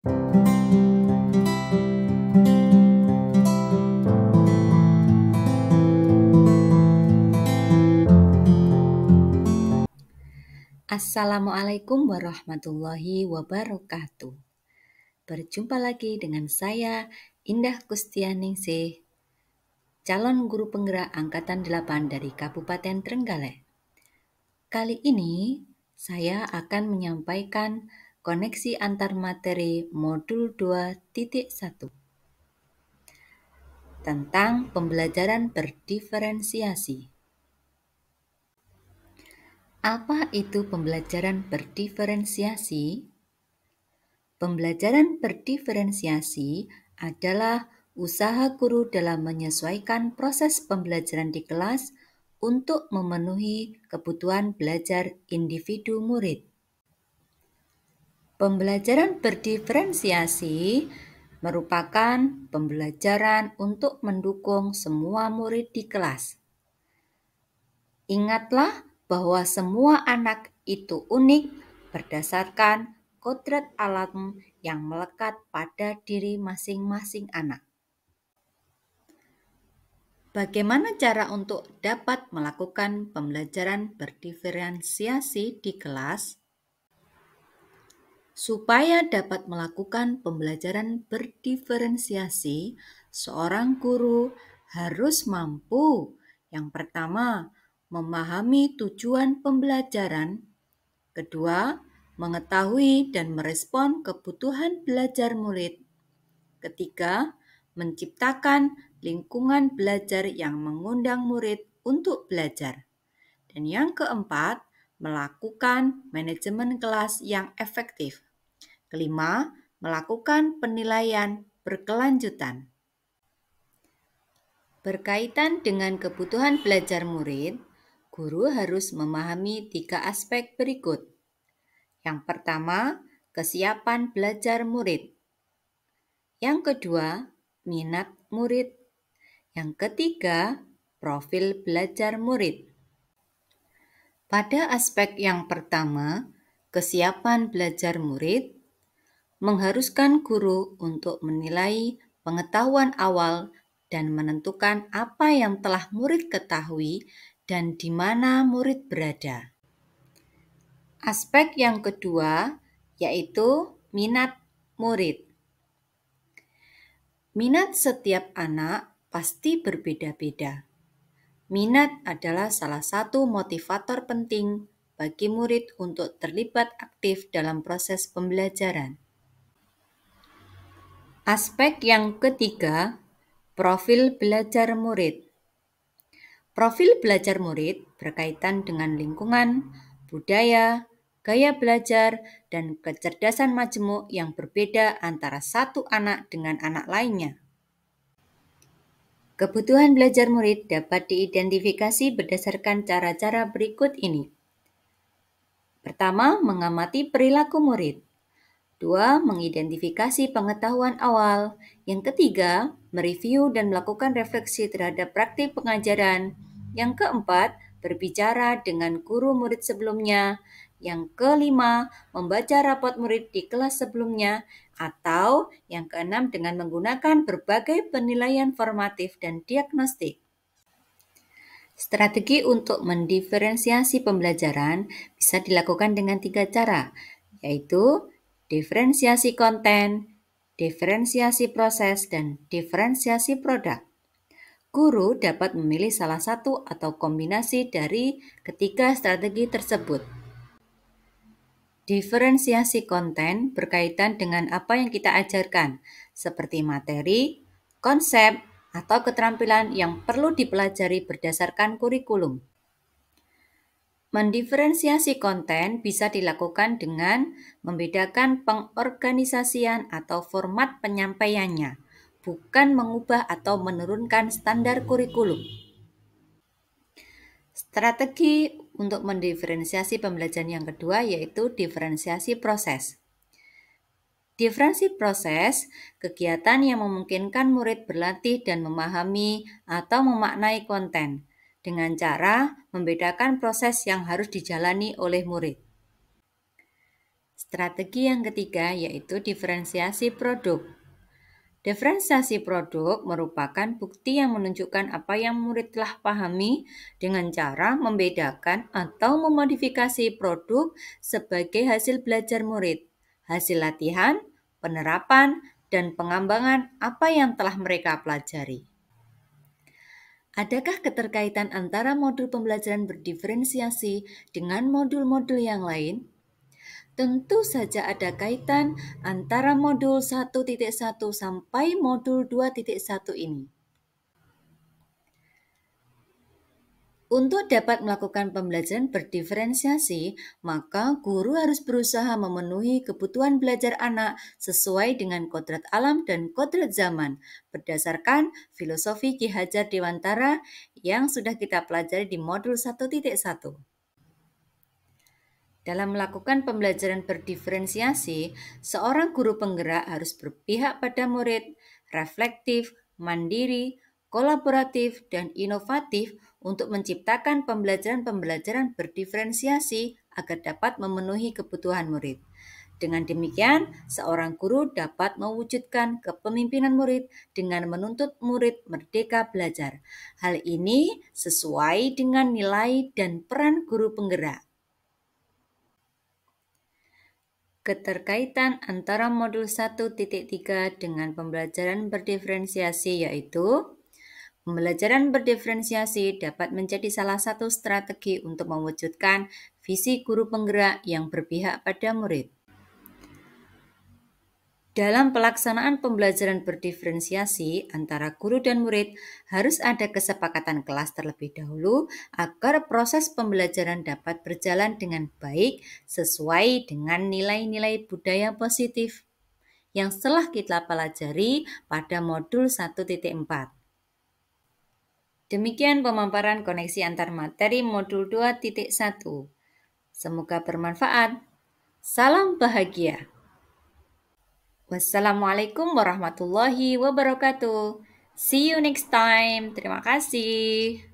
Assalamualaikum warahmatullahi wabarakatuh. Berjumpa lagi dengan saya, Indah Kustianingsih, calon guru penggerak Angkatan 8 dari Kabupaten Trenggalek. Kali ini, saya akan menyampaikan koneksi antar materi modul 2.1 tentang pembelajaran berdiferensiasi. Apa itu pembelajaran berdiferensiasi? Pembelajaran berdiferensiasi adalah usaha guru dalam menyesuaikan proses pembelajaran di kelas untuk memenuhi kebutuhan belajar individu murid. Pembelajaran berdiferensiasi merupakan pembelajaran untuk mendukung semua murid di kelas. Ingatlah bahwa semua anak itu unik berdasarkan kodrat alam yang melekat pada diri masing-masing anak. Bagaimana cara untuk dapat melakukan pembelajaran berdiferensiasi di kelas? Supaya dapat melakukan pembelajaran berdiferensiasi, seorang guru harus mampu, yang pertama, memahami tujuan pembelajaran, kedua, mengetahui dan merespon kebutuhan belajar murid, ketiga, menciptakan lingkungan belajar yang mengundang murid untuk belajar, dan yang keempat, melakukan manajemen kelas yang efektif. Kelima, melakukan penilaian berkelanjutan. Berkaitan dengan kebutuhan belajar murid, guru harus memahami 3 aspek berikut. Yang pertama, kesiapan belajar murid. Yang kedua, minat murid. Yang ketiga, profil belajar murid. Pada aspek yang pertama, kesiapan belajar murid, mengharuskan guru untuk menilai pengetahuan awal dan menentukan apa yang telah murid ketahui dan di mana murid berada. Aspek yang kedua yaitu minat murid. Minat setiap anak pasti berbeda-beda. Minat adalah salah satu motivator penting bagi murid untuk terlibat aktif dalam proses pembelajaran. Aspek yang ketiga, profil belajar murid. Profil belajar murid berkaitan dengan lingkungan, budaya, gaya belajar, dan kecerdasan majemuk yang berbeda antara satu anak dengan anak lainnya. Kebutuhan belajar murid dapat diidentifikasi berdasarkan cara-cara berikut ini. Pertama, mengamati perilaku murid. 2. Mengidentifikasi pengetahuan awal. Yang ketiga, mereview dan melakukan refleksi terhadap praktik pengajaran. Yang keempat, berbicara dengan guru murid sebelumnya. Yang kelima, membaca rapot murid di kelas sebelumnya. Atau yang keenam, dengan menggunakan berbagai penilaian formatif dan diagnostik. Strategi untuk mendiferensiasi pembelajaran bisa dilakukan dengan 3 cara, yaitu diferensiasi konten, diferensiasi proses, dan diferensiasi produk. Guru dapat memilih salah satu atau kombinasi dari ketiga strategi tersebut. Diferensiasi konten berkaitan dengan apa yang kita ajarkan, seperti materi, konsep, atau keterampilan yang perlu dipelajari berdasarkan kurikulum. Mendiferensiasi konten bisa dilakukan dengan membedakan pengorganisasian atau format penyampaiannya, bukan mengubah atau menurunkan standar kurikulum. Strategi untuk mendiferensiasi pembelajaran yang kedua yaitu diferensiasi proses. Diferensiasi proses, kegiatan yang memungkinkan murid berlatih dan memahami atau memaknai konten, dengan cara membedakan proses yang harus dijalani oleh murid. Strategi yang ketiga yaitu diferensiasi produk. Diferensiasi produk merupakan bukti yang menunjukkan apa yang murid telah pahami dengan cara membedakan atau memodifikasi produk sebagai hasil belajar murid, hasil latihan, penerapan, dan pengembangan apa yang telah mereka pelajari. Adakah keterkaitan antara modul pembelajaran berdiferensiasi dengan modul-modul yang lain? Tentu saja ada kaitan antara modul 1.1 sampai modul 2.1 ini. Untuk dapat melakukan pembelajaran berdiferensiasi, maka guru harus berusaha memenuhi kebutuhan belajar anak sesuai dengan kodrat alam dan kodrat zaman, berdasarkan filosofi Ki Hajar Dewantara yang sudah kita pelajari di modul 1.1. Dalam melakukan pembelajaran berdiferensiasi, seorang guru penggerak harus berpihak pada murid, reflektif, mandiri, kolaboratif, dan inovatif untuk menciptakan pembelajaran-pembelajaran berdiferensiasi agar dapat memenuhi kebutuhan murid. Dengan demikian, seorang guru dapat mewujudkan kepemimpinan murid dengan menuntut murid merdeka belajar. Hal ini sesuai dengan nilai dan peran guru penggerak. Keterkaitan antara modul 1.3 dengan pembelajaran berdiferensiasi yaitu pembelajaran berdiferensiasi dapat menjadi salah satu strategi untuk mewujudkan visi guru penggerak yang berpihak pada murid. Dalam pelaksanaan pembelajaran berdiferensiasi antara guru dan murid, harus ada kesepakatan kelas terlebih dahulu agar proses pembelajaran dapat berjalan dengan baik sesuai dengan nilai-nilai budaya positif yang telah kita pelajari pada modul 1.4. Demikian pemaparan koneksi antar materi modul 2.1. Semoga bermanfaat. Salam bahagia. Wassalamualaikum warahmatullahi wabarakatuh. See you next time. Terima kasih.